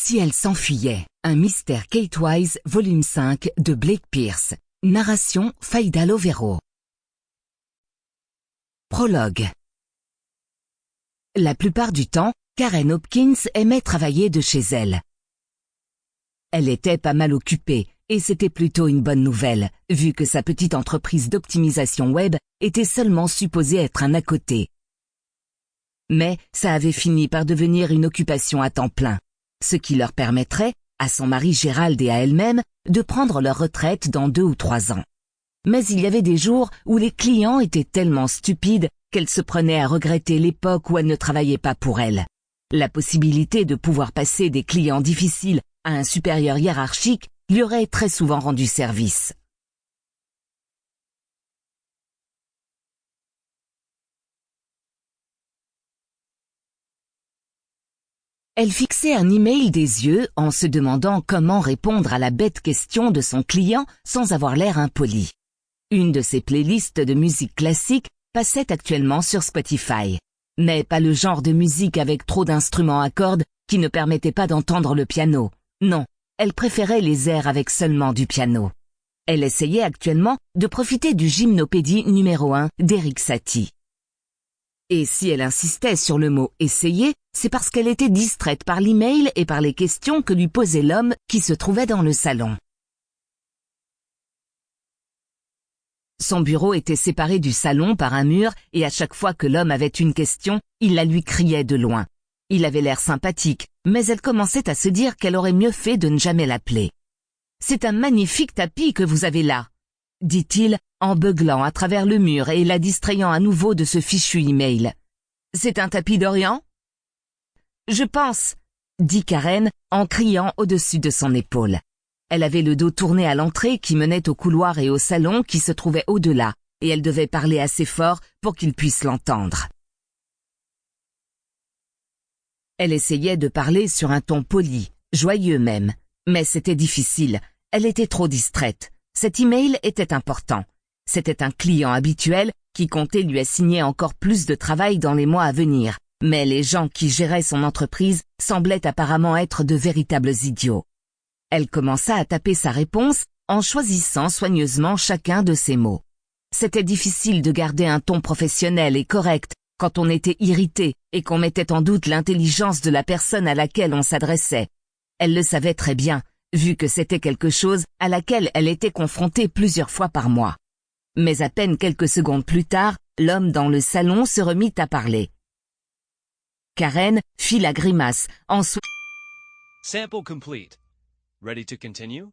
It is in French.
Si elle s'enfuyait, un mystère Kate Wise, volume 5 de Blake Pierce. Narration Faïda Lovero. Prologue. La plupart du temps, Karen Hopkins aimait travailler de chez elle. Elle était pas mal occupée, et c'était plutôt une bonne nouvelle, vu que sa petite entreprise d'optimisation web était seulement supposée être un à côté. Mais ça avait fini par devenir une occupation à temps plein, ce qui leur permettrait, à son mari Gérald et à elle-même, de prendre leur retraite dans 2 ou 3 ans. Mais il y avait des jours où les clients étaient tellement stupides qu'elle se prenait à regretter l'époque où elle ne travaillait pas pour elle. La possibilité de pouvoir passer des clients difficiles à un supérieur hiérarchique lui aurait très souvent rendu service. Elle fixait un email des yeux en se demandant comment répondre à la bête question de son client sans avoir l'air impoli. Une de ses playlists de musique classique passait actuellement sur Spotify, mais pas le genre de musique avec trop d'instruments à cordes qui ne permettait pas d'entendre le piano. Non, elle préférait les airs avec seulement du piano. Elle essayait actuellement de profiter du Gymnopédie numéro 1 d'Erik Satie. Et si elle insistait sur le mot « essayer », c'est parce qu'elle était distraite par l'email et par les questions que lui posait l'homme qui se trouvait dans le salon. Son bureau était séparé du salon par un mur et à chaque fois que l'homme avait une question, il la lui criait de loin. Il avait l'air sympathique, mais elle commençait à se dire qu'elle aurait mieux fait de ne jamais l'appeler. « C'est un magnifique tapis que vous avez là », dit-il en beuglant à travers le mur et la distrayant à nouveau de ce fichu email. « C'est un tapis d'Orient ?»« Je pense », dit Karen en criant au-dessus de son épaule. Elle avait le dos tourné à l'entrée qui menait au couloir et au salon qui se trouvait au-delà, et elle devait parler assez fort pour qu'il puisse l'entendre. Elle essayait de parler sur un ton poli, joyeux même, mais c'était difficile, elle était trop distraite. Cet email était important. C'était un client habituel qui comptait lui assigner encore plus de travail dans les mois à venir, mais les gens qui géraient son entreprise semblaient apparemment être de véritables idiots. Elle commença à taper sa réponse en choisissant soigneusement chacun de ses mots. C'était difficile de garder un ton professionnel et correct quand on était irrité et qu'on mettait en doute l'intelligence de la personne à laquelle on s'adressait. Elle le savait très bien, vu que c'était quelque chose à laquelle elle était confrontée plusieurs fois par mois. Mais à peine quelques secondes plus tard, l'homme dans le salon se remit à parler. Karen fit la grimace en Sample complete. Ready to continue?